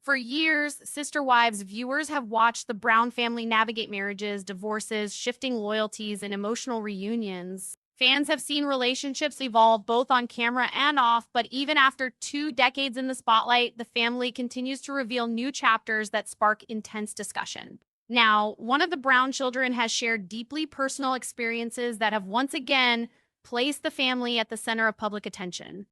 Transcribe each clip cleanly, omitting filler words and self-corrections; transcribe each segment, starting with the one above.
For years, Sister Wives viewers have watched the Brown family navigate marriages, divorces, shifting loyalties, and emotional reunions. Fans have seen relationships evolve both on camera and off, but even after 2 decades in the spotlight, the family continues to reveal new chapters that spark intense discussion. Now, one of the Brown children has shared deeply personal experiences that have once again placed the family at the center of public attention.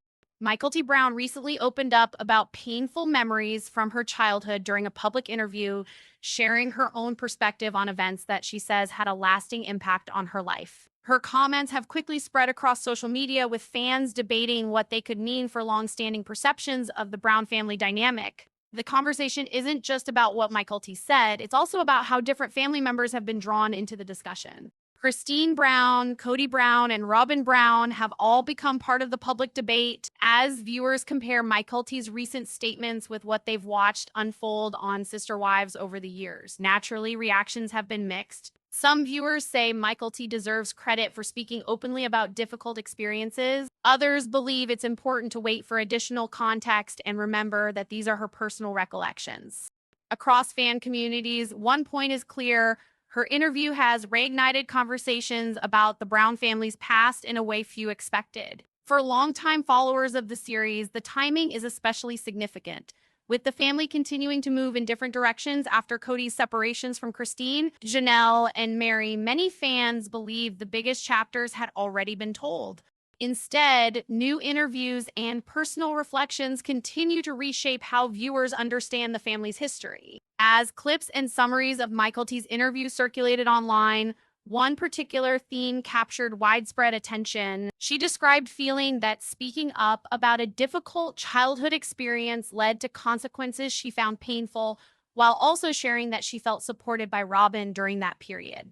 Mykelti Brown recently opened up about painful memories from her childhood during a public interview, sharing her own perspective on events that she says had a lasting impact on her life. Her comments have quickly spread across social media, with fans debating what they could mean for longstanding perceptions of the Brown family dynamic. The conversation isn't just about what Mykelti said, it's also about how different family members have been drawn into the discussion. Christine Brown, Kody Brown, and Robyn Brown have all become part of the public debate as viewers compare Mykelti's recent statements with what they've watched unfold on Sister Wives over the years. Naturally, reactions have been mixed. Some viewers say Mykelti deserves credit for speaking openly about difficult experiences. Others believe it's important to wait for additional context and remember that these are her personal recollections. Across fan communities, one point is clear: her interview has reignited conversations about the Brown family's past in a way few expected. For longtime followers of the series, the timing is especially significant. With the family continuing to move in different directions after Kody's separations from Christine, Janelle, and Meri, many fans believe the biggest chapters had already been told. Instead, new interviews and personal reflections continue to reshape how viewers understand the family's history. As clips and summaries of Mykelti's interview circulated online, one particular theme captured widespread attention. She described feeling that speaking up about a difficult childhood experience led to consequences she found painful, while also sharing that she felt supported by Robyn during that period.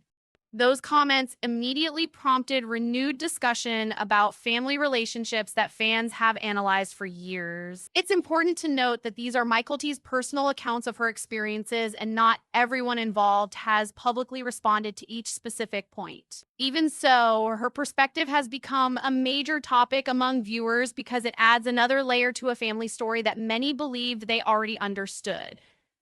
Those comments immediately prompted renewed discussion about family relationships that fans have analyzed for years. It's important to note that these are Mykelti's personal accounts of her experiences, and not everyone involved has publicly responded to each specific point. Even so, her perspective has become a major topic among viewers because it adds another layer to a family story that many believed they already understood.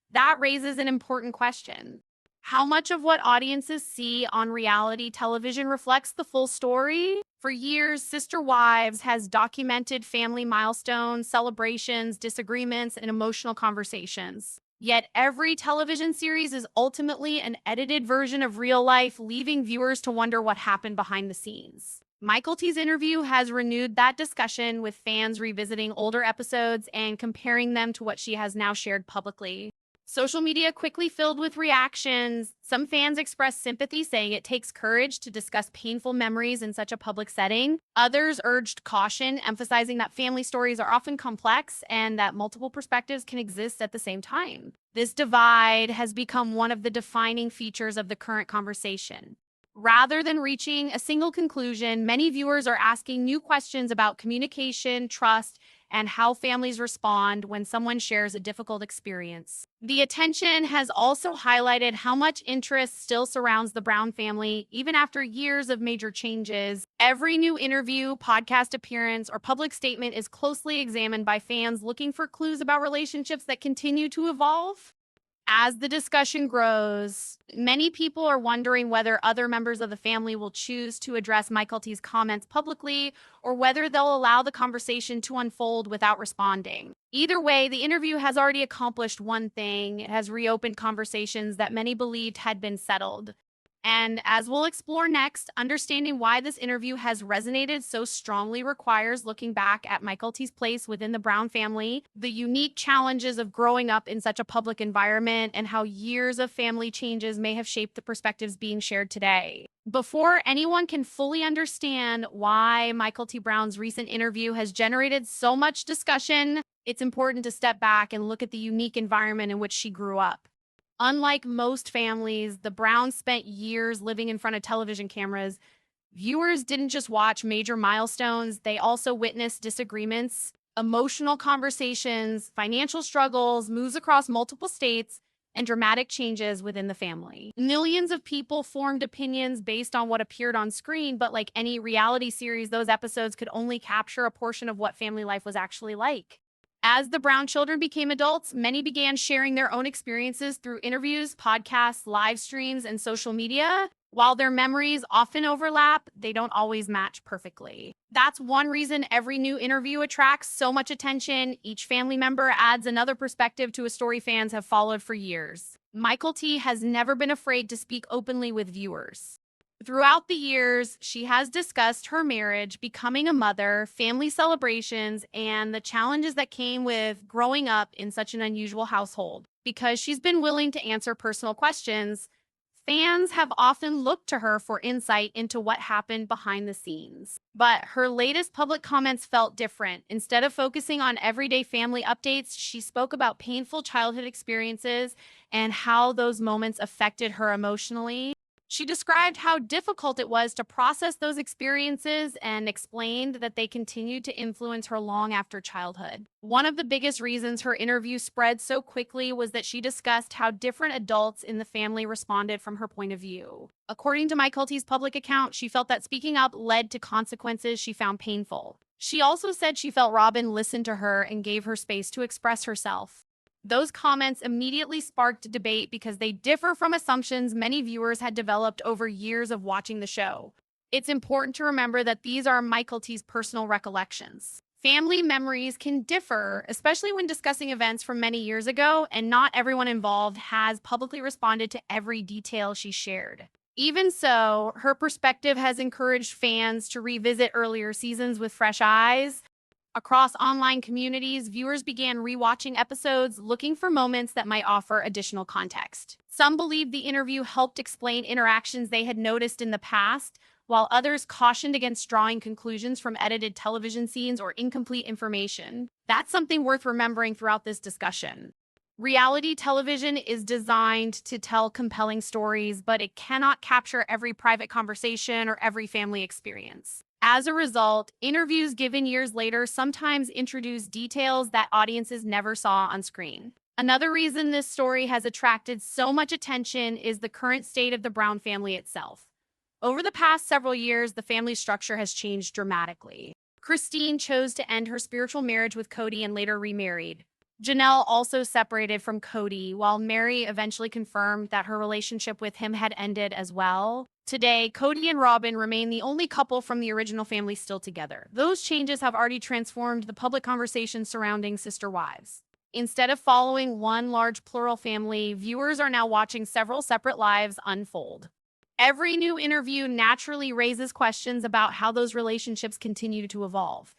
That raises an important question: how much of what audiences see on reality television reflects the full story? For years, Sister Wives has documented family milestones, celebrations, disagreements, and emotional conversations. Yet every television series is ultimately an edited version of real life, leaving viewers to wonder what happened behind the scenes. Mykelti's interview has renewed that discussion, with fans revisiting older episodes and comparing them to what she has now shared publicly. Social media quickly filled with reactions. Some fans expressed sympathy, saying it takes courage to discuss painful memories in such a public setting. Others urged caution, emphasizing that family stories are often complex and that multiple perspectives can exist at the same time. This divide has become one of the defining features of the current conversation. Rather than reaching a single conclusion, many viewers are asking new questions about communication, trust, and how families respond when someone shares a difficult experience. The attention has also highlighted how much interest still surrounds the Brown family, even after years of major changes. Every new interview, podcast appearance, or public statement is closely examined by fans looking for clues about relationships that continue to evolve. As the discussion grows, many people are wondering whether other members of the family will choose to address Mykelti's comments publicly, or whether they'll allow the conversation to unfold without responding. Either way, the interview has already accomplished one thing: it has reopened conversations that many believed had been settled. And as we'll explore next, understanding why this interview has resonated so strongly requires looking back at Mykelti's place within the Brown family, the unique challenges of growing up in such a public environment, and how years of family changes may have shaped the perspectives being shared today. Before anyone can fully understand why Mykelti Brown's recent interview has generated so much discussion, it's important to step back and look at the unique environment in which she grew up. Unlike most families, the Browns spent years living in front of television cameras. Viewers didn't just watch major milestones, they also witnessed disagreements, emotional conversations, financial struggles, moves across multiple states, and dramatic changes within the family. Millions of people formed opinions based on what appeared on screen, but like any reality series, those episodes could only capture a portion of what family life was actually like. As the Brown children became adults, many began sharing their own experiences through interviews, podcasts, live streams, and social media. While their memories often overlap, they don't always match perfectly. That's one reason every new interview attracts so much attention. Each family member adds another perspective to a story fans have followed for years. Mykelti has never been afraid to speak openly with viewers. Throughout the years, she has discussed her marriage, becoming a mother, family celebrations, and the challenges that came with growing up in such an unusual household. Because she's been willing to answer personal questions, fans have often looked to her for insight into what happened behind the scenes. But her latest public comments felt different. Instead of focusing on everyday family updates, she spoke about painful childhood experiences and how those moments affected her emotionally. She described how difficult it was to process those experiences and explained that they continued to influence her long after childhood. One of the biggest reasons her interview spread so quickly was that she discussed how different adults in the family responded from her point of view. According to Mykelti's public account, she felt that speaking up led to consequences she found painful. She also said she felt Robyn listened to her and gave her space to express herself. Those comments immediately sparked debate because they differ from assumptions many viewers had developed over years of watching the show. It's important to remember that these are Mykelti's personal recollections. Family memories can differ, especially when discussing events from many years ago, and not everyone involved has publicly responded to every detail she shared. Even so, her perspective has encouraged fans to revisit earlier seasons with fresh eyes. Across online communities, viewers began rewatching episodes looking for moments that might offer additional context. Some believed the interview helped explain interactions they had noticed in the past, while others cautioned against drawing conclusions from edited television scenes or incomplete information. That's something worth remembering throughout this discussion. Reality television is designed to tell compelling stories, but it cannot capture every private conversation or every family experience. As a result, interviews given years later sometimes introduce details that audiences never saw on screen. Another reason this story has attracted so much attention is the current state of the Brown family itself. Over the past several years, the family structure has changed dramatically. Christine chose to end her spiritual marriage with Kody and later remarried. Janelle also separated from Kody, while Meri eventually confirmed that her relationship with him had ended as well. Today, Kody and Robyn remain the only couple from the original family still together. Those changes have already transformed the public conversation surrounding sister wives. Instead of following one large plural family, viewers are now watching several separate lives unfold. Every new interview naturally raises questions about how those relationships continue to evolve.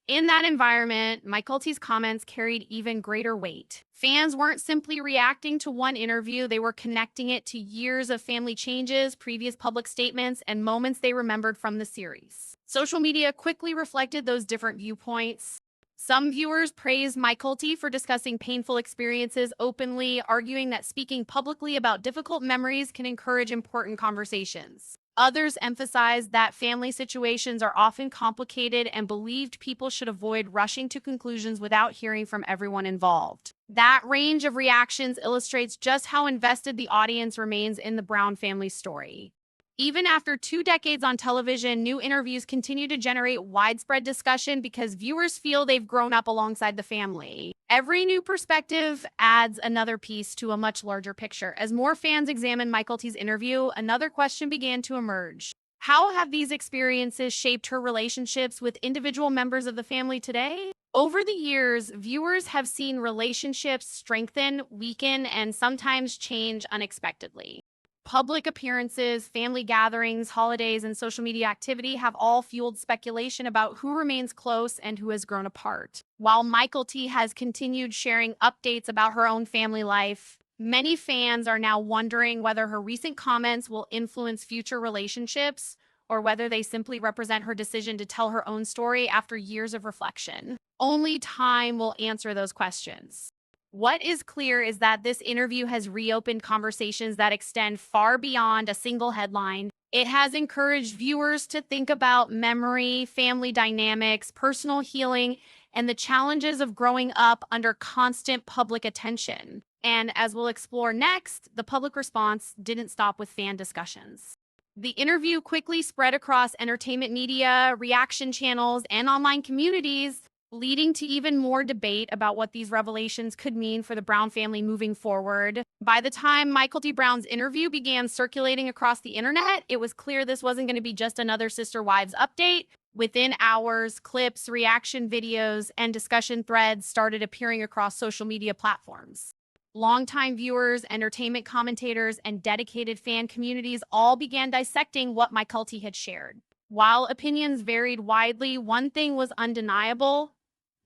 In that environment, Mykelti's comments carried even greater weight. Fans weren't simply reacting to one interview, they were connecting it to years of family changes, previous public statements, and moments they remembered from the series. Social media quickly reflected those different viewpoints. Some viewers praised Mykelti for discussing painful experiences openly, arguing that speaking publicly about difficult memories can encourage important conversations. Others emphasized that family situations are often complicated and believed people should avoid rushing to conclusions without hearing from everyone involved. That range of reactions illustrates just how invested the audience remains in the Brown family story. Even after 2 decades on television, new interviews continue to generate widespread discussion because viewers feel they've grown up alongside the family. Every new perspective adds another piece to a much larger picture. As more fans examined Mykelti's interview, another question began to emerge. How have these experiences shaped her relationships with individual members of the family today? Over the years, viewers have seen relationships strengthen, weaken, and sometimes change unexpectedly. Public appearances, family gatherings, holidays, and social media activity have all fueled speculation about who remains close and who has grown apart. While Mykelti has continued sharing updates about her own family life, many fans are now wondering whether her recent comments will influence future relationships or whether they simply represent her decision to tell her own story after years of reflection. Only time will answer those questions. What is clear is that this interview has reopened conversations that extend far beyond a single headline. It has encouraged viewers to think about memory, family dynamics, personal healing, and the challenges of growing up under constant public attention. And as we'll explore next, the public response didn't stop with fan discussions. The interview quickly spread across entertainment media, reaction channels, and online communities. leading to even more debate about what these revelations could mean for the Brown family moving forward. By the time Mykelti Brown's interview began circulating across the internet, it was clear this wasn't going to be just another Sister Wives update. Within hours, clips, reaction videos, and discussion threads started appearing across social media platforms. Longtime viewers, entertainment commentators, and dedicated fan communities all began dissecting what Mykelti had shared. While opinions varied widely, one thing was undeniable.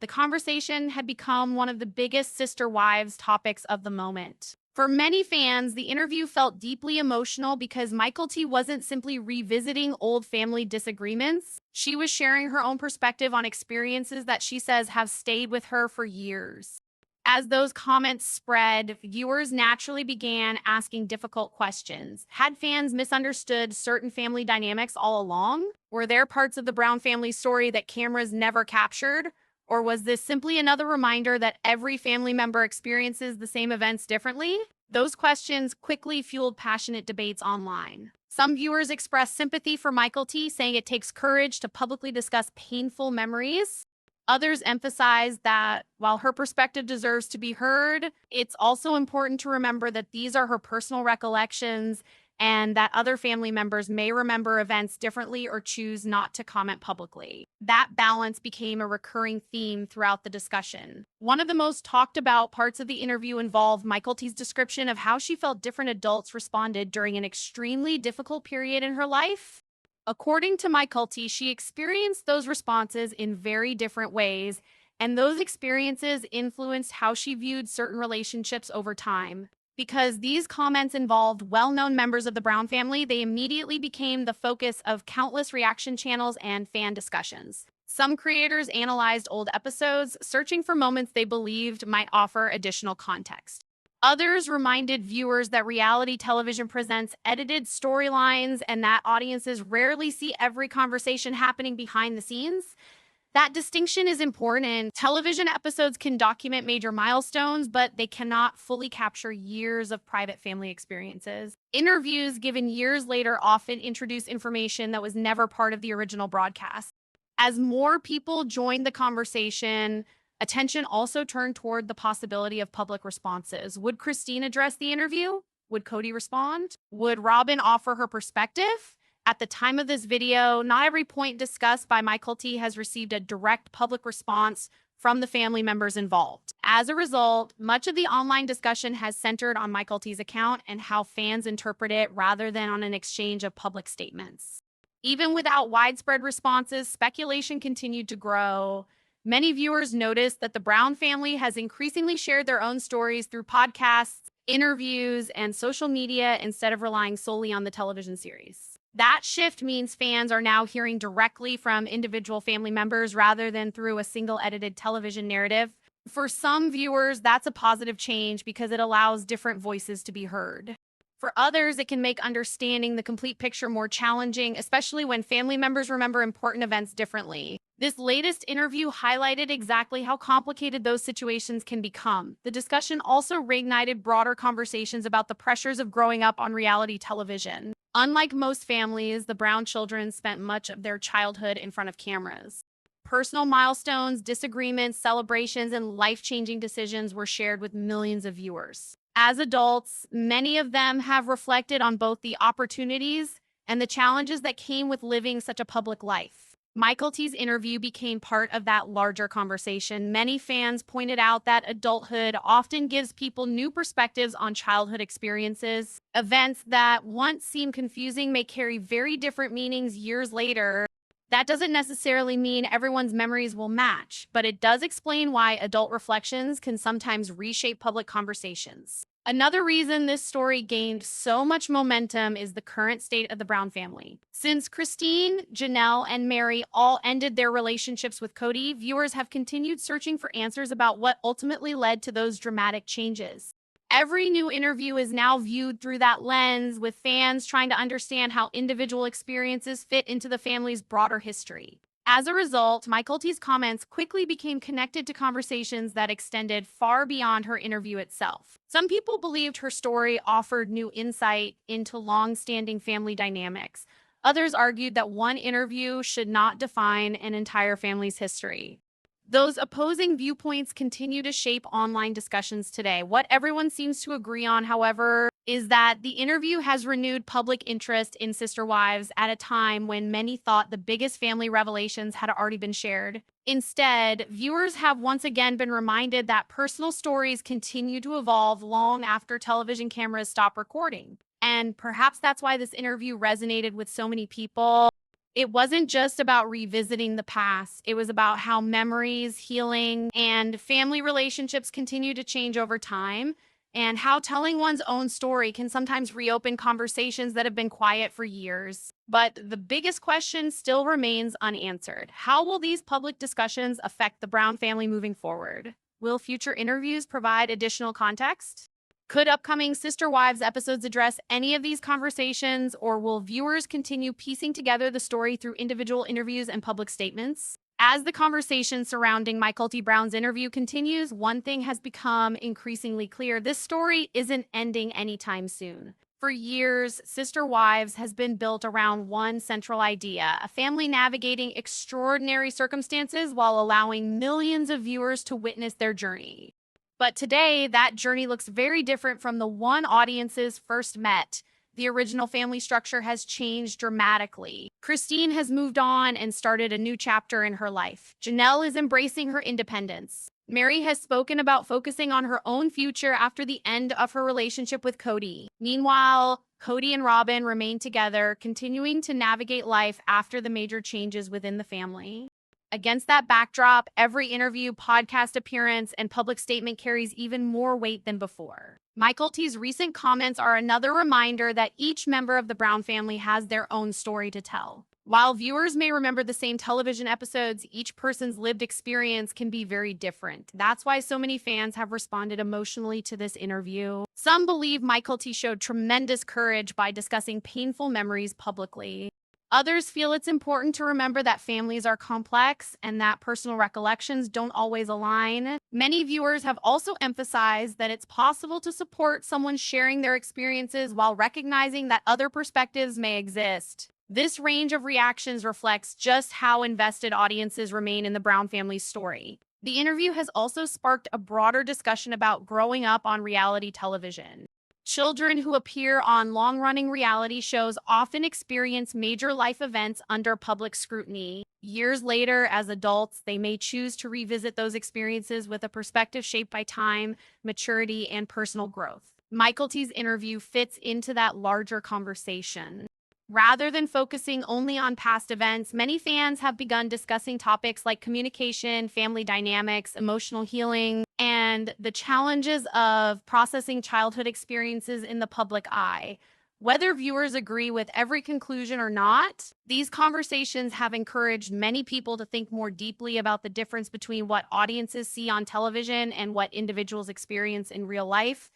The conversation had become one of the biggest Sister Wives topics of the moment. For many fans, the interview felt deeply emotional because Mykelti wasn't simply revisiting old family disagreements. She was sharing her own perspective on experiences that she says have stayed with her for years. As those comments spread, viewers naturally began asking difficult questions. Had fans misunderstood certain family dynamics all along? Were there parts of the Brown family story that cameras never captured? Or was this simply another reminder that every family member experiences the same events differently? Those questions quickly fueled passionate debates online. Some viewers expressed sympathy for Mykelti, saying it takes courage to publicly discuss painful memories. Others emphasized that while her perspective deserves to be heard, it's also important to remember that these are her personal recollections and that other family members may remember events differently or choose not to comment publicly. That balance became a recurring theme throughout the discussion. One of the most talked about parts of the interview involved Mykelti's description of how she felt different adults responded during an extremely difficult period in her life. According to Mykelti, she experienced those responses in very different ways, and those experiences influenced how she viewed certain relationships over time. Because these comments involved well-known members of the Brown family, they immediately became the focus of countless reaction channels and fan discussions. Some creators analyzed old episodes, searching for moments they believed might offer additional context. Others reminded viewers that reality television presents edited storylines and that audiences rarely see every conversation happening behind the scenes. That distinction is important. Television episodes can document major milestones, but they cannot fully capture years of private family experiences. Interviews given years later often introduce information that was never part of the original broadcast. As more people joined the conversation, attention also turned toward the possibility of public responses. Would Christine address the interview? Would Kody respond? Would Robyn offer her perspective? At the time of this video, not every point discussed by Mykelti has received a direct public response from the family members involved. As a result, much of the online discussion has centered on Mykelti's account and how fans interpret it rather than on an exchange of public statements. Even without widespread responses, speculation continued to grow. Many viewers noticed that the Brown family has increasingly shared their own stories through podcasts, interviews, and social media instead of relying solely on the television series. That shift means fans are now hearing directly from individual family members rather than through a single edited television narrative. For some viewers, that's a positive change because it allows different voices to be heard. For others, it can make understanding the complete picture more challenging, especially when family members remember important events differently. This latest interview highlighted exactly how complicated those situations can become. The discussion also reignited broader conversations about the pressures of growing up on reality television. Unlike most families, the Brown children spent much of their childhood in front of cameras. Personal milestones, disagreements, celebrations, and life-changing decisions were shared with millions of viewers. As adults, many of them have reflected on both the opportunities and the challenges that came with living such a public life. Mykelti's interview became part of that larger conversation. Many fans pointed out that adulthood often gives people new perspectives on childhood experiences. Events that once seemed confusing may carry very different meanings years later. That doesn't necessarily mean everyone's memories will match, but it does explain why adult reflections can sometimes reshape public conversations. Another reason this story gained so much momentum is the current state of the Brown family. Since Christine, Janelle, and Meri all ended their relationships with Kody, viewers have continued searching for answers about what ultimately led to those dramatic changes. Every new interview is now viewed through that lens, with fans trying to understand how individual experiences fit into the family's broader history. As a result, Mykelti's comments quickly became connected to conversations that extended far beyond her interview itself. Some people believed her story offered new insight into long-standing family dynamics. Others argued that one interview should not define an entire family's history. Those opposing viewpoints continue to shape online discussions today. What everyone seems to agree on, however, is that the interview has renewed public interest in Sister Wives at a time when many thought the biggest family revelations had already been shared. Instead, viewers have once again been reminded that personal stories continue to evolve long after television cameras stop recording. And perhaps that's why this interview resonated with so many people. It wasn't just about revisiting the past. It was about how memories, healing, and family relationships continue to change over time, and how telling one's own story can sometimes reopen conversations that have been quiet for years. But the biggest question still remains unanswered. How will these public discussions affect the Brown family moving forward? Will future interviews provide additional context? Could upcoming Sister Wives episodes address any of these conversations, or will viewers continue piecing together the story through individual interviews and public statements? As the conversation surrounding Mykelti Brown's interview continues, one thing has become increasingly clear. This story isn't ending anytime soon. For years, Sister Wives has been built around one central idea: a family navigating extraordinary circumstances while allowing millions of viewers to witness their journey. But today, that journey looks very different from the one audiences first met. The original family structure has changed dramatically. Christine has moved on and started a new chapter in her life. Janelle is embracing her independence. Meri has spoken about focusing on her own future after the end of her relationship with Kody. Meanwhile, Kody and Robyn remain together, continuing to navigate life after the major changes within the family. Against that backdrop, every interview, podcast appearance, and public statement carries even more weight than before. Mykelti's recent comments are another reminder that each member of the Brown family has their own story to tell. While viewers may remember the same television episodes, each person's lived experience can be very different. That's why so many fans have responded emotionally to this interview. Some believe Mykelti showed tremendous courage by discussing painful memories publicly. Others feel it's important to remember that families are complex and that personal recollections don't always align. Many viewers have also emphasized that it's possible to support someone sharing their experiences while recognizing that other perspectives may exist. This range of reactions reflects just how invested audiences remain in the Brown family's story. The interview has also sparked a broader discussion about growing up on reality television. Children who appear on long-running reality shows often experience major life events under public scrutiny. Years later, as adults, they may choose to revisit those experiences with a perspective shaped by time, maturity, and personal growth. Mykelti's interview fits into that larger conversation. Rather than focusing only on past events, many fans have begun discussing topics like communication, family dynamics, emotional healing, and the challenges of processing childhood experiences in the public eye. Whether viewers agree with every conclusion or not, these conversations have encouraged many people to think more deeply about the difference between what audiences see on television and what individuals experience in real life.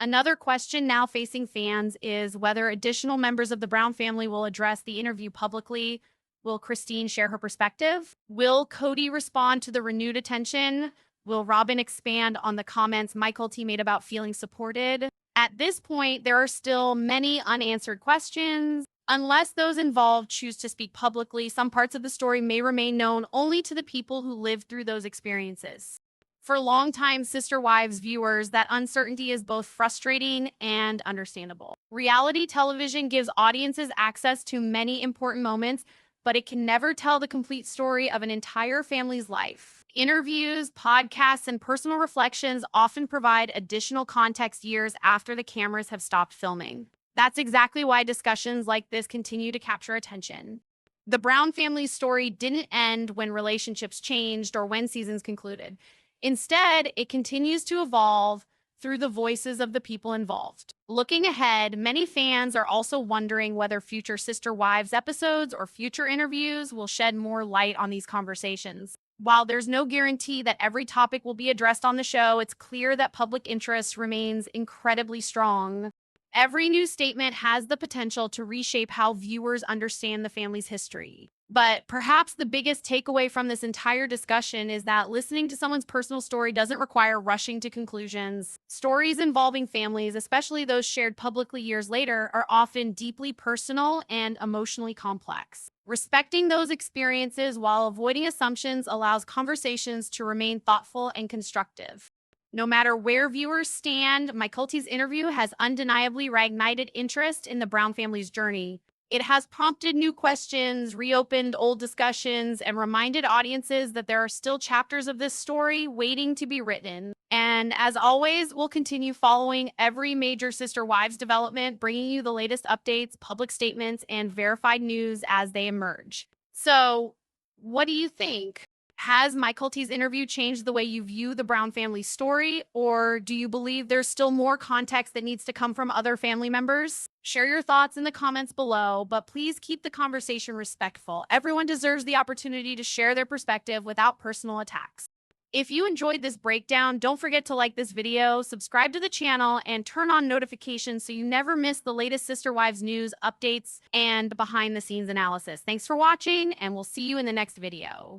Another question now facing fans is whether additional members of the Brown family will address the interview publicly. Will Christine share her perspective? Will Kody respond to the renewed attention? Will Robyn expand on the comments Mykelti made about feeling supported? At this point, there are still many unanswered questions. Unless those involved choose to speak publicly, some parts of the story may remain known only to the people who lived through those experiences. For longtime Sister Wives viewers, that uncertainty is both frustrating and understandable. Reality television gives audiences access to many important moments, but it can never tell the complete story of an entire family's life. Interviews, podcasts, and personal reflections often provide additional context years after the cameras have stopped filming. That's exactly why discussions like this continue to capture attention. The Brown family's story didn't end when relationships changed or when seasons concluded. Instead, it continues to evolve through the voices of the people involved. Looking ahead, many fans are also wondering whether future Sister Wives episodes or future interviews will shed more light on these conversations. While there's no guarantee that every topic will be addressed on the show, it's clear that public interest remains incredibly strong. Every new statement has the potential to reshape how viewers understand the family's history. But perhaps the biggest takeaway from this entire discussion is that listening to someone's personal story doesn't require rushing to conclusions. Stories involving families, especially those shared publicly years later, are often deeply personal and emotionally complex. Respecting those experiences while avoiding assumptions allows conversations to remain thoughtful and constructive. No matter where viewers stand, Mykelti's interview has undeniably reignited interest in the Brown family's journey. It has prompted new questions, reopened old discussions, and reminded audiences that there are still chapters of this story waiting to be written. And as always, we'll continue following every major Sister Wives development, bringing you the latest updates, public statements, and verified news as they emerge. So, what do you think? Has Mykelti's interview changed the way you view the Brown family story, or do you believe there's still more context that needs to come from other family members? Share your thoughts in the comments below, but please keep the conversation respectful. Everyone deserves the opportunity to share their perspective without personal attacks. If you enjoyed this breakdown, don't forget to like this video, subscribe to the channel, and turn on notifications so you never miss the latest Sister Wives news, updates, and behind the scenes analysis. Thanks for watching, and we'll see you in the next video.